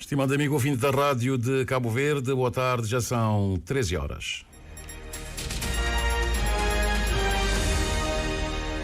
Estimado amigo ouvinte da Rádio de Cabo Verde, boa tarde, já são 13 horas.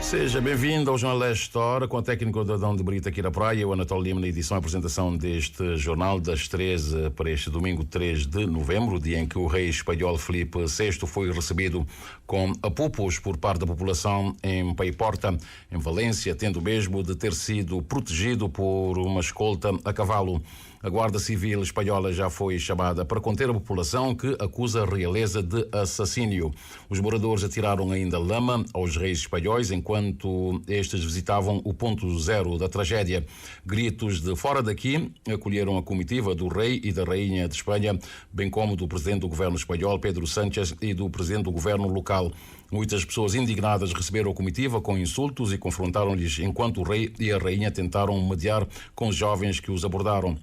Seja bem-vindo ao Jornal Leste Hora, com o técnico da Adão de Brito aqui na praia, o Anatólio Lima, na edição e apresentação deste jornal das 13 para este domingo 3 de novembro, dia em que o rei espanhol Filipe VI foi recebido com apupos por parte da população em Paiporta, em Valência, tendo mesmo de ter sido protegido por uma escolta a cavalo. A Guarda Civil espanhola já foi chamada para conter a população que acusa a realeza de assassínio. Os moradores atiraram ainda lama aos reis espanhóis enquanto estes visitavam o ponto zero da tragédia. Gritos de fora daqui acolheram a comitiva do rei e da rainha de Espanha, bem como do presidente do governo espanhol, Pedro Sánchez, e do presidente do governo local. Muitas pessoas indignadas receberam a comitiva com insultos e confrontaram-lhes enquanto o rei e a rainha tentaram mediar com os jovens que os abordaram.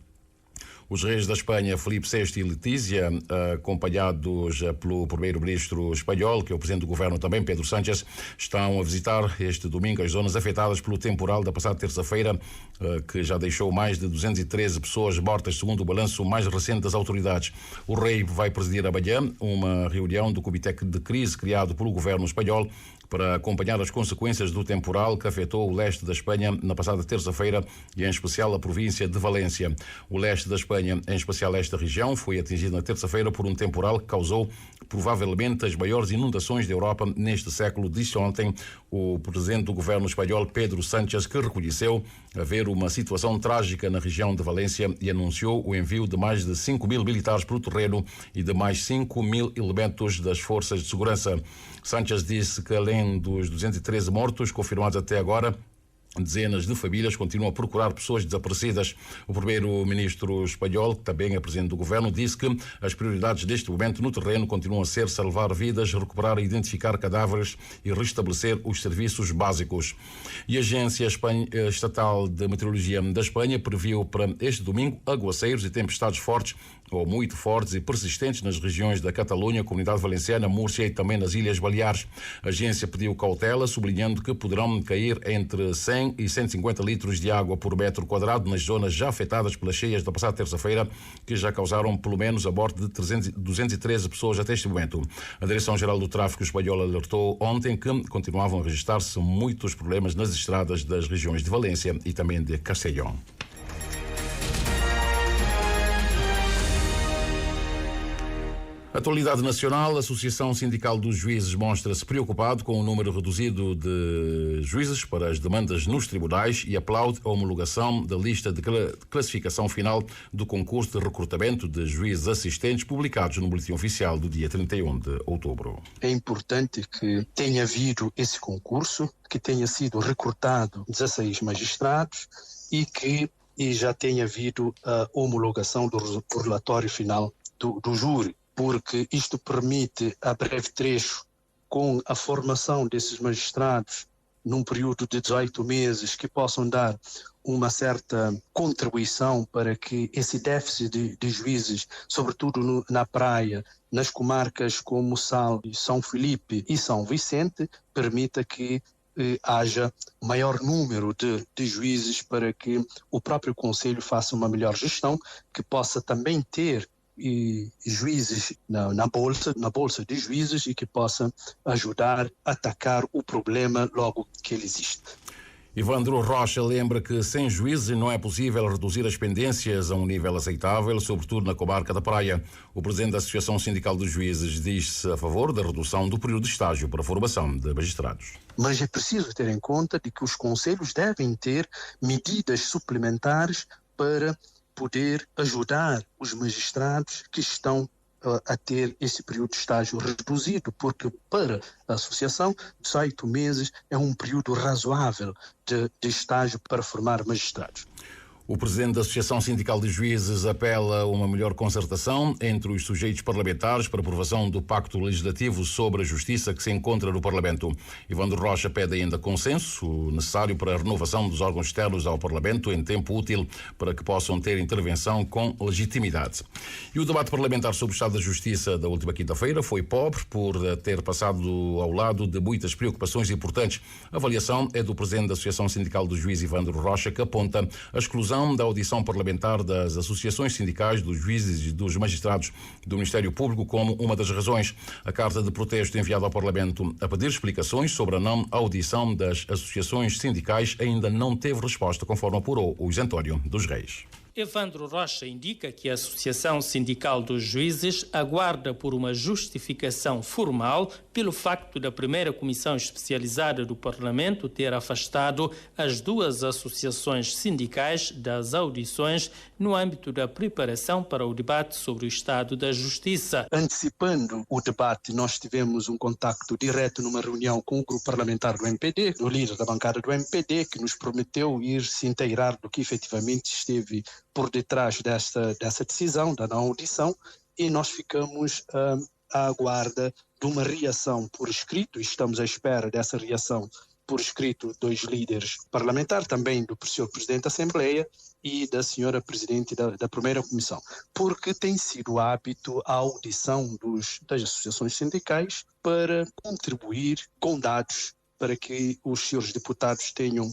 Os reis da Espanha, Filipe VI e Letícia, acompanhados pelo primeiro-ministro espanhol, que é o presidente do governo também, Pedro Sánchez, estão a visitar este domingo as zonas afetadas pelo temporal da passada terça-feira, que já deixou mais de 213 pessoas mortas, segundo o balanço mais recente das autoridades. O rei vai presidir amanhã uma reunião do Comitê de Crise criado pelo governo espanhol para acompanhar as consequências do temporal que afetou o leste da Espanha na passada terça-feira e em especial a província de Valência. O leste da Espanha, em especial esta região, foi atingido na terça-feira por um temporal que causou provavelmente as maiores inundações da Europa neste século, disse ontem o presidente do governo espanhol, Pedro Sánchez, que reconheceu haver uma situação trágica na região de Valência e anunciou o envio de mais de 5.000 militares para o terreno e de mais 5.000 elementos das forças de segurança. Sánchez disse que além dos 213 mortos confirmados até agora, dezenas de famílias continuam a procurar pessoas desaparecidas. O primeiro-ministro espanhol, que também é presidente do governo, disse que as prioridades deste momento no terreno continuam a ser salvar vidas, recuperar e identificar cadáveres e restabelecer os serviços básicos. E a Agência Estatal de Meteorologia da Espanha previu para este domingo aguaceiros e tempestades fortes ou muito fortes e persistentes nas regiões da Catalunha, Comunidade Valenciana, Múrcia e também nas Ilhas Baleares. A agência pediu cautela, sublinhando que poderão cair entre 100 e 150 litros de água por metro quadrado nas zonas já afetadas pelas cheias da passada terça-feira, que já causaram pelo menos a morte de 213 pessoas até este momento. A Direção-Geral do Tráfego espanhola alertou ontem que continuavam a registrar-se muitos problemas nas estradas das regiões de Valência e também de Castellón. Atualidade nacional, a Associação Sindical dos Juízes mostra-se preocupado com o número reduzido de juízes para as demandas nos tribunais e aplaude a homologação da lista de classificação final do concurso de recrutamento de juízes assistentes publicados no Boletim Oficial do dia 31 de outubro. É importante que tenha havido esse concurso, que tenha sido recrutado 16 magistrados e que já tenha havido a homologação do relatório final do júri, porque isto permite, a breve trecho, com a formação desses magistrados num período de 18 meses, que possam dar uma certa contribuição para que esse déficit de juízes, sobretudo na praia, nas comarcas como São Filipe e São Vicente, permita que haja maior número de juízes para que o próprio Conselho faça uma melhor gestão, que possa também ter juízes na bolsa de juízes e que possa ajudar a atacar o problema logo que ele existe. Ivandro Rocha lembra que sem juízes não é possível reduzir as pendências a um nível aceitável, sobretudo na comarca da Praia. O presidente da Associação Sindical dos Juízes diz-se a favor da redução do período de estágio para a formação de magistrados. Mas é preciso ter em conta de que os conselhos devem ter medidas suplementares para poder ajudar os magistrados que estão a ter esse período de estágio reduzido, porque para a associação 18 meses é um período razoável de estágio para formar magistrados. O presidente da Associação Sindical de Juízes apela a uma melhor concertação entre os sujeitos parlamentares para aprovação do Pacto Legislativo sobre a Justiça que se encontra no Parlamento. Ivandro Rocha pede ainda consenso necessário para a renovação dos órgãos externos ao Parlamento em tempo útil para que possam ter intervenção com legitimidade. E o debate parlamentar sobre o Estado da Justiça da última quinta-feira foi pobre por ter passado ao lado de muitas preocupações importantes. A avaliação é do presidente da Associação Sindical do Juiz, Ivandro Rocha, que aponta a exclusão antecipação da audição parlamentar das associações sindicais, dos juízes e dos magistrados do Ministério Público como uma das razões. A carta de protesto enviada ao Parlamento a pedir explicações sobre a não audição das associações sindicais ainda não teve resposta, conforme apurou o Isentório dos Reis. Evandro Rocha indica que a Associação Sindical dos Juízes aguarda por uma justificação formal pelo facto da primeira Comissão Especializada do Parlamento ter afastado as duas associações sindicais das audições no âmbito da preparação para o debate sobre o Estado da Justiça. Antecipando o debate, nós tivemos um contacto direto numa reunião com o grupo parlamentar do MPD, o líder da bancada do MPD, que nos prometeu ir se inteirar do que efetivamente esteve por detrás dessa decisão, da não audição, e nós ficamos à guarda de uma reação por escrito, e estamos à espera dessa reação por escrito dos líderes parlamentares, também do Sr. Presidente da Assembleia e da Sra. Presidente da Primeira Comissão, porque tem sido hábito a audição das associações sindicais para contribuir com dados para que os senhores deputados tenham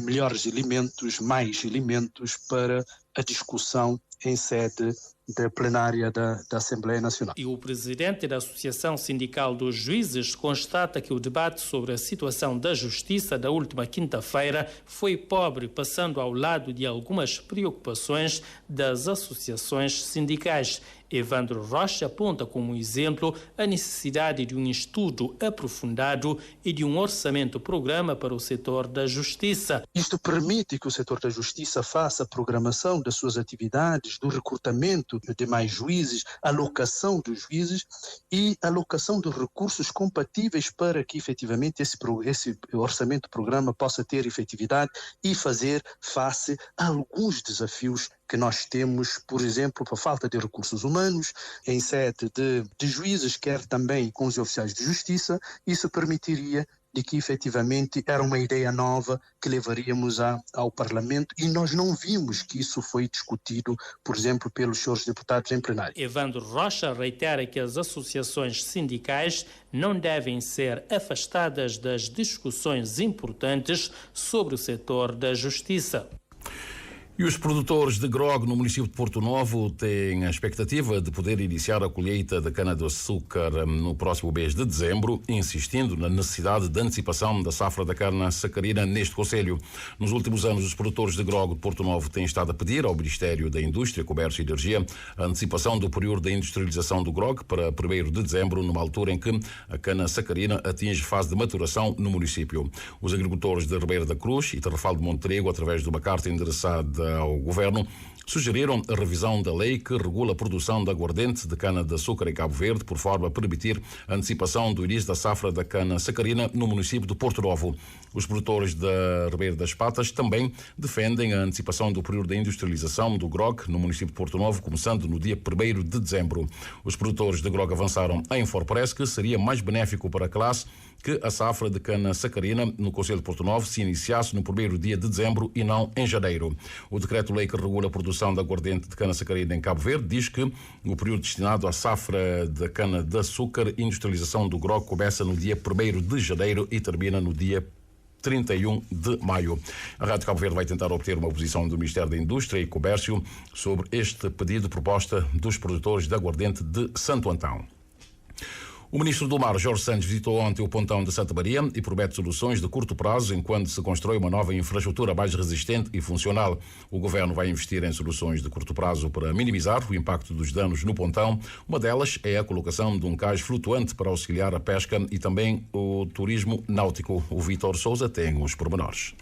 melhores elementos, mais elementos para a discussão em sede da plenária da Assembleia Nacional. E o presidente da Associação Sindical dos Juízes constata que o debate sobre a situação da justiça da última quinta-feira foi pobre, passando ao lado de algumas preocupações das associações sindicais. Evandro Rocha aponta como exemplo a necessidade de um estudo aprofundado e de um orçamento-programa para o setor da justiça. Isto permite que o setor da justiça faça a programação das suas atividades, do recrutamento de mais juízes, alocação dos juízes e alocação de recursos compatíveis para que efetivamente esse orçamento-programa possa ter efetividade e fazer face a alguns desafios que nós temos, por exemplo, por falta de recursos humanos, em sede de juízes, quer também com os oficiais de justiça. Isso permitiria de que efetivamente era uma ideia nova que levaríamos ao Parlamento e nós não vimos que isso foi discutido, por exemplo, pelos senhores deputados em plenário. Evandro Rocha reitera que as associações sindicais não devem ser afastadas das discussões importantes sobre o setor da justiça. E os produtores de grog no município de Porto Novo têm a expectativa de poder iniciar a colheita da cana-de-açúcar no próximo mês de dezembro, insistindo na necessidade de antecipação da safra da cana sacarina neste concelho. Nos últimos anos, os produtores de grog de Porto Novo têm estado a pedir ao Ministério da Indústria, Comércio e Energia a antecipação do período da industrialização do grog para 1º de dezembro, numa altura em que a cana sacarina atinge fase de maturação no município. Os agricultores de Ribeira da Cruz e Tarrafal de Monterrego, através de uma carta endereçada ao Governo, sugeriram a revisão da lei que regula a produção de aguardente de cana-de-açúcar em Cabo Verde, por forma a permitir a antecipação do início da safra da cana sacarina no município de Porto Novo. Os produtores da Ribeira das Patas também defendem a antecipação do período da industrialização do grog no município de Porto Novo, começando no dia 1º de dezembro. Os produtores de grog avançaram à Infopress que seria mais benéfico para a classe que a safra de cana sacarina no concelho de Porto Novo se iniciasse no 1º dia de dezembro e não em janeiro. O decreto-lei que regula a produção de aguardente de cana sacarina em Cabo Verde diz que o período destinado à safra da cana de açúcar e industrialização do grog começa no dia 1º de janeiro e termina no dia 31 de maio. A Rádio Cabo Verde vai tentar obter uma posição do Ministério da Indústria e Comércio sobre este pedido proposta dos produtores de aguardente de Santo Antão. O ministro do Mar, Jorge Santos, visitou ontem o pontão de Santa Maria e promete soluções de curto prazo enquanto se constrói uma nova infraestrutura mais resistente e funcional. O governo vai investir em soluções de curto prazo para minimizar o impacto dos danos no pontão. Uma delas é a colocação de um cais flutuante para auxiliar a pesca e também o turismo náutico. O Vítor Sousa tem os pormenores.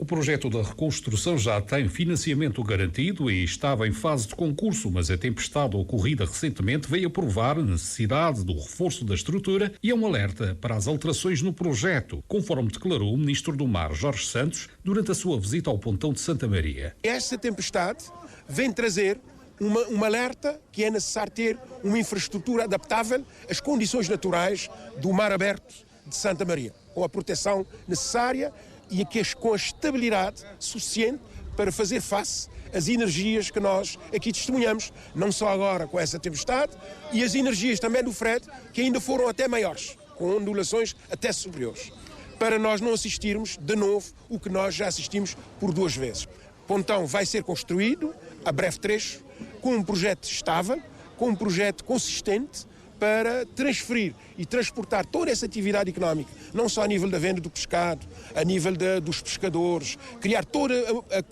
O projeto da reconstrução já tem financiamento garantido e estava em fase de concurso, mas a tempestade ocorrida recentemente veio a provar a necessidade do reforço da estrutura e é um alerta para as alterações no projeto, conforme declarou o ministro do Mar, Jorge Santos, durante a sua visita ao pontão de Santa Maria. Esta tempestade vem trazer um alerta que é necessário ter uma infraestrutura adaptável às condições naturais do mar aberto de Santa Maria, com a proteção necessária e com a estabilidade suficiente para fazer face às energias que nós aqui testemunhamos, não só agora com essa tempestade, e as energias também do fred, que ainda foram até maiores, com ondulações até superiores, para nós não assistirmos de novo o que nós já assistimos por 2 vezes. pontão vai ser construído a breve trecho, com um projeto estável, com um projeto consistente, para transferir e transportar toda essa atividade económica, não só a nível da venda do pescado, a nível dos pescadores, criar todas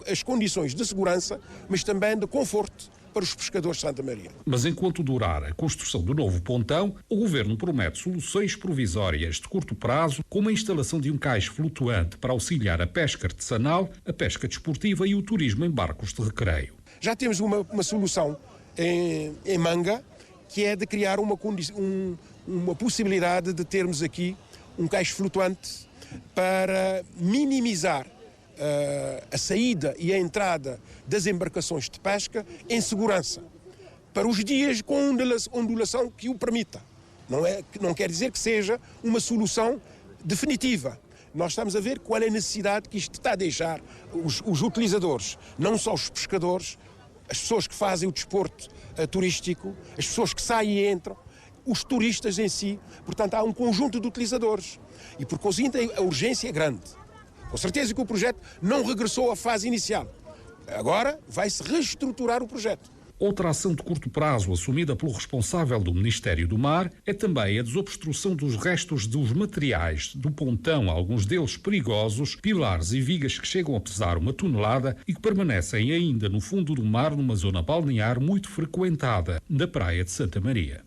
as condições de segurança, mas também de conforto para os pescadores de Santa Maria. Mas enquanto durar a construção do novo pontão, o Governo promete soluções provisórias de curto prazo, como a instalação de um cais flutuante para auxiliar a pesca artesanal, a pesca desportiva e o turismo em barcos de recreio. Já temos uma solução em manga, que é de criar uma possibilidade de termos aqui um cais flutuante para minimizar a saída e a entrada das embarcações de pesca em segurança, para os dias com ondulação que o permita. Não quer dizer que seja uma solução definitiva. Nós estamos a ver qual é a necessidade que isto está a deixar os utilizadores, não só os pescadores, as pessoas que fazem o desporto turístico, as pessoas que saem e entram, os turistas em si. Portanto, há um conjunto de utilizadores. E por conseguinte, a urgência é grande. Com certeza que o projeto não regressou à fase inicial. Agora vai-se reestruturar o projeto. Outra ação de curto prazo assumida pelo responsável do Ministério do Mar é também a desobstrução dos restos dos materiais do pontão, alguns deles perigosos, pilares e vigas que chegam a pesar 1 tonelada e que permanecem ainda no fundo do mar numa zona balnear muito frequentada, na praia de Santa Maria.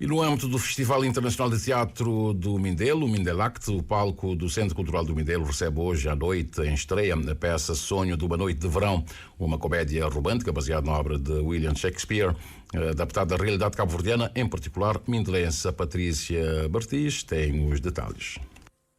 E no âmbito do Festival Internacional de Teatro do Mindelo, o Mindelact, o palco do Centro Cultural do Mindelo recebe hoje à noite em estreia a peça Sonho de uma Noite de Verão, uma comédia romântica baseada na obra de William Shakespeare, adaptada à realidade cabo-verdiana, em particular mindelense. A Patrícia Bartis tem os detalhes.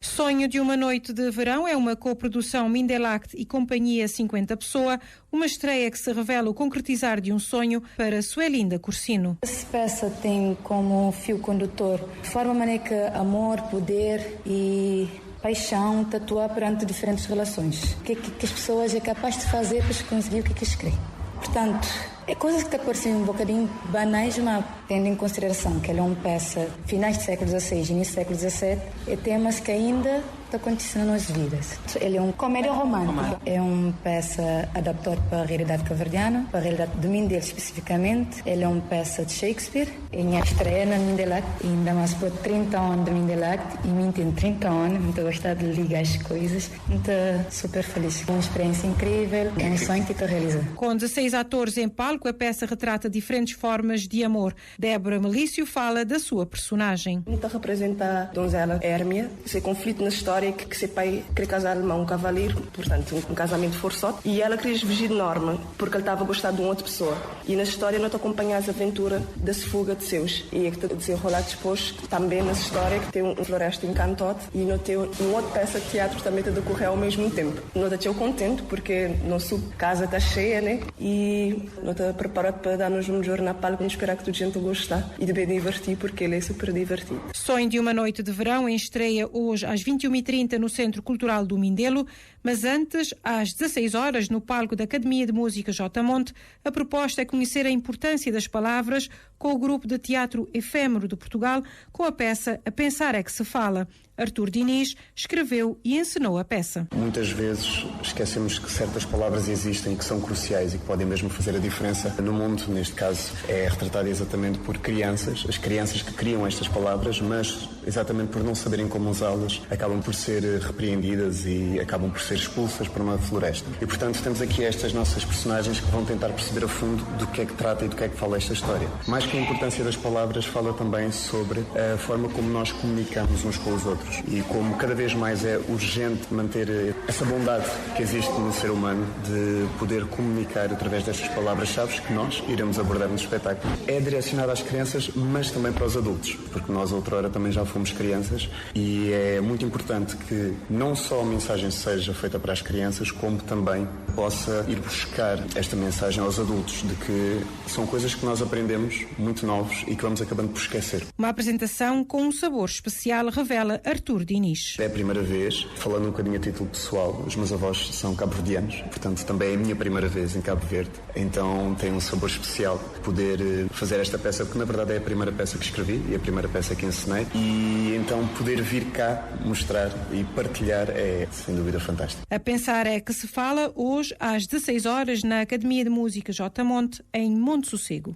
Sonho de uma Noite de Verão é uma coprodução Mindelact e Companhia 50 Pessoa, uma estreia que se revela o concretizar de um sonho para Suelinda Cursino. Essa peça tem como fio condutor de forma maneira que amor, poder e paixão tatuar perante diferentes relações. O que as pessoas é capaz de fazer para conseguir o que querem. Portanto, é coisas que parecem um bocadinho banais, mas tendo em consideração que ela é uma peça finais do século XVI, início do século XVII, é temas que ainda está acontecendo nas nossas vidas. Ele é uma comédia romântica. É uma peça adaptada para a realidade cabo-verdiana, para a realidade do Mindelo especificamente. Ele é uma peça de Shakespeare. É minha estreia na Mindelact, ainda mais por 30 anos de Mindelact, e mim tenho 30 anos, muito gostado de ligar as coisas. Muito super feliz. Uma experiência incrível, é um sonho que estou realizando. Com 16 atores em palco, a peça retrata diferentes formas de amor. Débora Melício fala da sua personagem. Está a representar a donzela Hérmia, esse conflito na história que seu pai queria casar um cavaleiro, portanto, um casamento forçado, e ela queria fugir de Norma, porque ele estava a gostar de uma outra pessoa. E na história nós acompanhamos a aventura da fuga de seus. E é que está desenrolar depois, também nessa história, que tem um floresta encantote, e nós temos uma outra peça de teatro que também está a decorrer ao mesmo tempo. Nós estamos contentes, porque nossa casa está cheia, né? E nós estamos preparados para dar-nos um melhor na palco, esperar que toda a gente gostar e de bem divertir, porque ele é super divertido. Sonho de uma Noite de Verão em estreia hoje às 21h30 no Centro Cultural do Mindelo, mas antes, às 16 horas, no palco da Academia de Música J. Monte, a proposta é conhecer a importância das palavras com o grupo de teatro efêmero de Portugal, com a peça A Pensar é que se Fala. Artur Diniz escreveu e encenou a peça. Muitas vezes esquecemos que certas palavras existem e que são cruciais e que podem mesmo fazer a diferença no mundo. Neste caso é retratada exatamente por crianças, as crianças que criam estas palavras, mas exatamente por não saberem como usá-las, acabam por ser repreendidas e acabam por ser expulsas para uma floresta. E portanto temos aqui estas nossas personagens que vão tentar perceber a fundo do que é que trata e do que é que fala esta história. Mais que a importância das palavras, fala também sobre a forma como nós comunicamos uns com os outros. E como cada vez mais é urgente manter essa bondade que existe no ser humano de poder comunicar através destas palavras-chave que nós iremos abordar no espetáculo. É direcionado às crianças, mas também para os adultos, porque nós outrora também já fomos crianças e é muito importante que não só a mensagem seja feita para as crianças, como também possa ir buscar esta mensagem aos adultos, de que são coisas que nós aprendemos muito novos e que vamos acabando por esquecer. Uma apresentação com um sabor especial, revela Artur Diniz. É a primeira vez, falando um bocadinho a título pessoal, os meus avós são cabo-verdianos, portanto também é a minha primeira vez em Cabo Verde, então tem um sabor especial poder fazer esta peça, porque na verdade é a primeira peça que escrevi e a primeira peça que encenei, e então poder vir cá mostrar e partilhar é sem dúvida fantástico. A pensar é que se fala hoje às 16 horas na Academia de Música J. Monte, em Monte Sossego.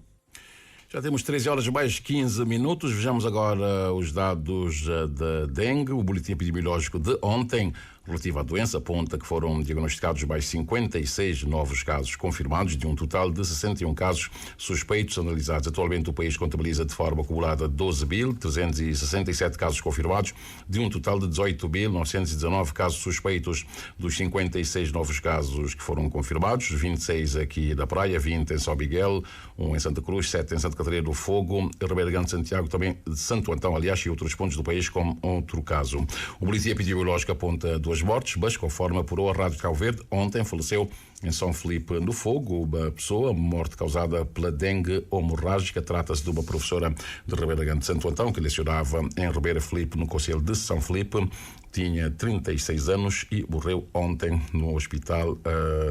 Já temos 13 horas mais 15 minutos. Vejamos agora os dados da dengue. O boletim epidemiológico de ontem relativo à doença aponta que foram diagnosticados mais 56 novos casos confirmados, de um total de 61 casos suspeitos analisados. Atualmente o país contabiliza de forma acumulada 12.367 casos confirmados, de um total de 18.919 casos suspeitos. Dos 56 novos casos que foram confirmados, 26 aqui da Praia, 20 em São Miguel, 1 em Santa Cruz, 7 em Santa Catarina do Fogo, Ribeira Grande, Santiago, também de Santo Antão, aliás, e outros pontos do país com outro caso. O boletim epidemiológico aponta 2 mortes, mas conforme apurou a Rádio de Cabo Verde, ontem faleceu em São Felipe no Fogo uma pessoa, morte causada pela dengue hemorrágica. Trata-se de uma professora de Ribeira Grande de Santo Antão que lecionava em Ribeira Felipe, no concelho de São Felipe. Tinha 36 anos e morreu ontem no Hospital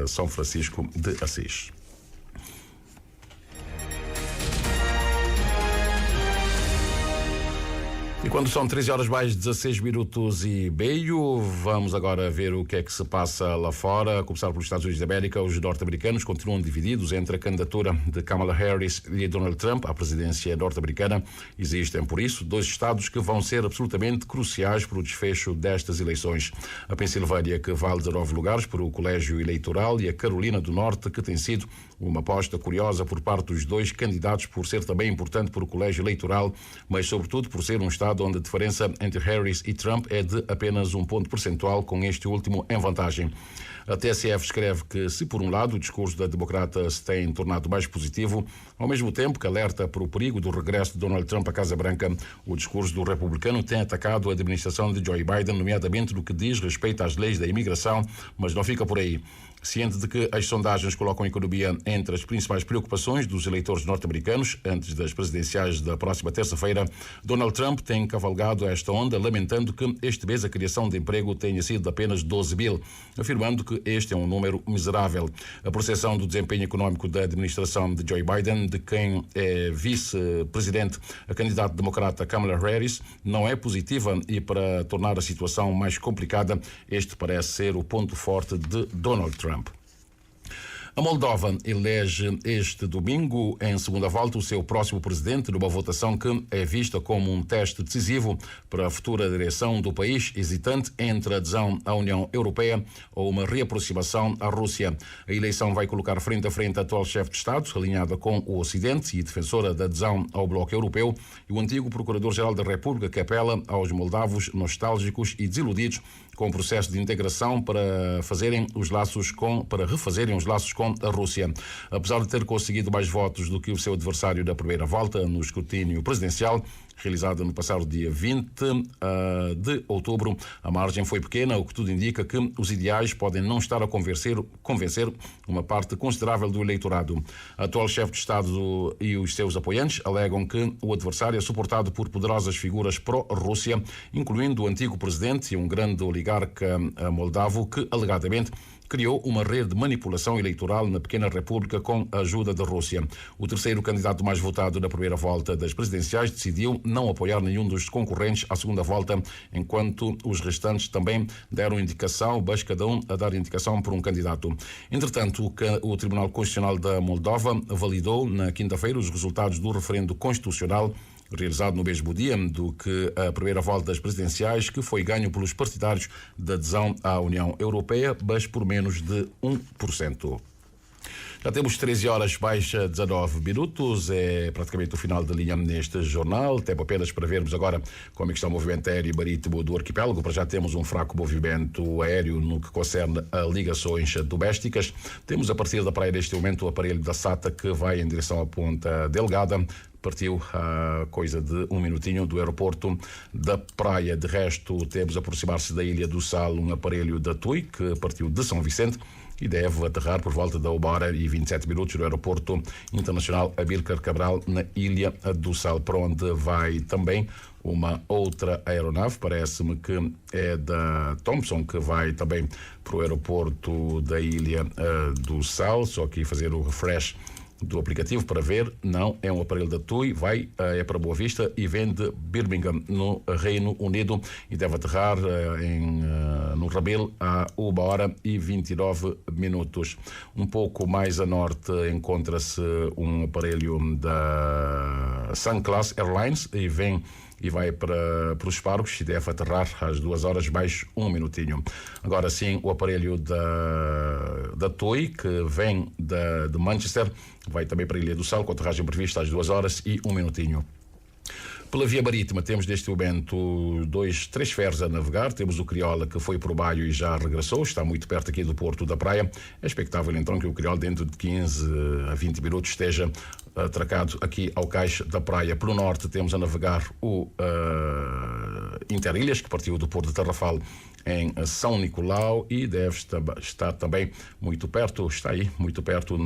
São Francisco de Assis. E quando são 13 horas mais 16 minutos e meio, vamos agora ver o que é que se passa lá fora. A começar pelos Estados Unidos da América, os norte-americanos continuam divididos entre a candidatura de Kamala Harris e Donald Trump à presidência norte-americana. Existem, por isso, 2 estados que vão ser absolutamente cruciais para o desfecho destas eleições. A Pensilvânia, que vale 19 lugares para o colégio eleitoral, e a Carolina do Norte, que tem sido uma aposta curiosa por parte dos 2 candidatos, por ser também importante para o colégio eleitoral, mas sobretudo por ser um estado onde a diferença entre Harris e Trump é de apenas 1 ponto percentual, com este último em vantagem. A TSF escreve que, se por um lado o discurso da democrata se tem tornado mais positivo, ao mesmo tempo que alerta para o perigo do regresso de Donald Trump à Casa Branca, o discurso do republicano tem atacado a administração de Joe Biden, nomeadamente no que diz respeito às leis da imigração, mas não fica por aí. Ciente de que as sondagens colocam a economia entre as principais preocupações dos eleitores norte-americanos antes das presidenciais da próxima terça-feira, Donald Trump tem cavalgado esta onda, lamentando que este mês a criação de emprego tenha sido de apenas 12 mil, afirmando que este é um número miserável. A percepção do desempenho económico da administração de Joe Biden, de quem é vice-presidente, a candidata democrata Kamala Harris, não é positiva, e para tornar a situação mais complicada, este parece ser o ponto forte de Donald Trump. A Moldova elege este domingo, em segunda volta, o seu próximo presidente, numa votação que é vista como um teste decisivo para a futura direção do país, hesitante entre a adesão à União Europeia ou uma reaproximação à Rússia. A eleição vai colocar frente a frente a atual chefe de Estado, alinhada com o Ocidente e defensora da adesão ao Bloco Europeu, e o antigo Procurador-Geral da República, que apela aos moldavos nostálgicos e desiludidos com o processo de integração para refazerem os laços com a Rússia. Apesar de ter conseguido mais votos do que o seu adversário da primeira volta no escrutínio presidencial, realizada no passado dia 20 de outubro, a margem foi pequena, o que tudo indica que os ideais podem não estar a convencer uma parte considerável do eleitorado. A atual chefe de Estado e os seus apoiantes alegam que o adversário é suportado por poderosas figuras pró-Rússia, incluindo o antigo presidente e um grande oligarca moldavo que, alegadamente, criou uma rede de manipulação eleitoral na pequena república com a ajuda da Rússia. O terceiro candidato mais votado na primeira volta das presidenciais decidiu não apoiar nenhum dos concorrentes à segunda volta, enquanto os restantes também deram indicação, mas cada um a dar indicação por um candidato. Entretanto, o Tribunal Constitucional da Moldova validou na quinta-feira os resultados do referendo constitucional realizado no mesmo dia do que a primeira volta das presidenciais, que foi ganho pelos partidários da adesão à União Europeia, mas por menos de 1%. Já temos 13 horas mais 19 minutos, é praticamente o final da linha neste jornal. Tempo apenas para vermos agora como é que está o movimento aéreo e marítimo do arquipélago. Para já temos um fraco movimento aéreo no que concerne a ligações domésticas. Temos a partir da praia neste momento o aparelho da SATA que vai em direção à Ponta Delgada. Partiu a coisa de um minutinho do aeroporto da Praia. De resto, temos a aproximar-se da Ilha do Sal um aparelho da TUI que partiu de São Vicente e deve aterrar por volta da 1h27 no aeroporto internacional Amílcar Cabral, na Ilha do Sal, para onde vai também uma outra aeronave, parece-me que é da Thompson, que vai também para o aeroporto da Ilha do Sal. Só aqui fazer o refresh do aplicativo para ver. Não é um aparelho da TUI, é para Boa Vista e vem de Birmingham, no Reino Unido, e deve aterrar no Rabil a 1h29. Um pouco mais a norte encontra-se um aparelho da Sun Class Airlines e vai para os Pargos e deve aterrar às 2h mais 1 minutinho. Agora sim, o aparelho da TUI, que vem de Manchester, vai também para a Ilha do Sal, com aterragem prevista às 2h01. Pela via marítima temos neste momento 3 ferros a navegar. Temos o Criolla, que foi por o Baio e já regressou, está muito perto aqui do Porto da Praia. É expectável então que o Criolla dentro de 15 a 20 minutos esteja atracado aqui ao cais da praia. Pelo norte temos a navegar o Interilhas, que partiu do Porto de Tarrafal em São Nicolau e deve estar também muito perto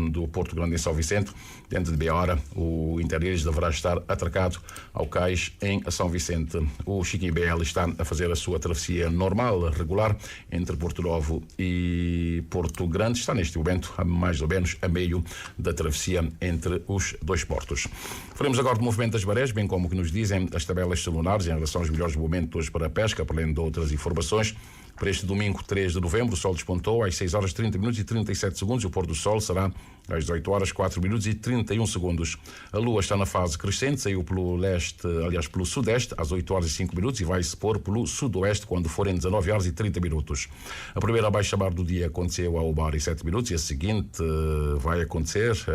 do Porto Grande em São Vicente. Dentro de meia hora o Interilhas deverá estar atracado ao cais em São Vicente. O Chiquinho BL está a fazer a sua travessia normal, regular, entre Porto Novo e Porto Grande. Está neste momento mais ou menos a meio da travessia entre os dois portos. Falamos agora do movimento das marés, bem como o que nos dizem as tabelas celulares em relação aos melhores momentos para a pesca, para além de outras informações. Para este domingo, 3 de novembro, o sol despontou às 6h30 e 37 segundos. O pôr do sol será às 18h, 4 minutos e 31 segundos. A lua está na fase crescente, saiu pelo sudeste às 8h e 5 minutos e vai se pôr pelo sudoeste quando forem 19h e 30 minutos. A primeira baixa-mar do dia aconteceu a 1h e 7 minutos e a seguinte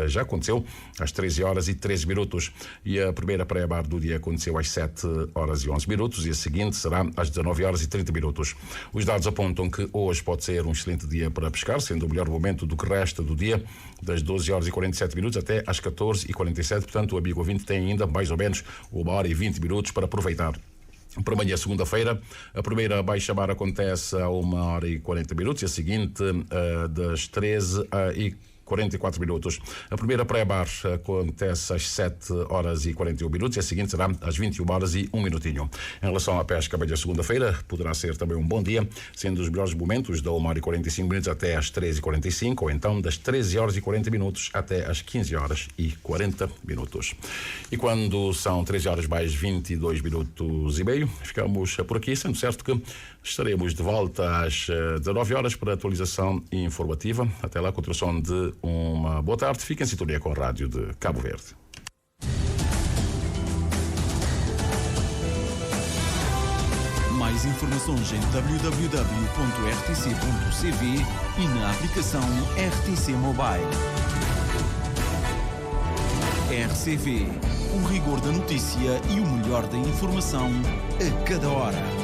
já aconteceu às 13h e 13 minutos. E a primeira praia-mar do dia aconteceu às 7h e 11 minutos e a seguinte será às 19h e 30 minutos. Os dados apontam que hoje pode ser um excelente dia para pescar, sendo o melhor momento do que resta do dia, das 12h e 47 minutos até às 14h47. Portanto, o amigo ouvinte tem ainda mais ou menos 1h e 20 minutos para aproveitar. Para amanhã, segunda-feira, a primeira baixa-mar acontece a 1h e 40 minutos e a seguinte das 13h e 44 minutos. A primeira praia-mar acontece às 7h e 41 minutos e a seguinte será às 21h e 1 minutinho. Em relação à pesca, amanhã segunda-feira poderá ser também um bom dia, sendo os melhores momentos da 1h e 45 minutos até às 13h45 ou então das 13h e 40 minutos até às 15h e 40 minutos. E quando são 13h mais 22 minutos e meio, ficamos por aqui, sendo certo que estaremos de volta às 19h para a atualização informativa. Até lá, continuação de uma boa tarde. Fique em sintonia com a Rádio de Cabo Verde. Mais informações em www.rtc.cv e na aplicação RTC Mobile. RCV, o rigor da notícia e o melhor da informação a cada hora.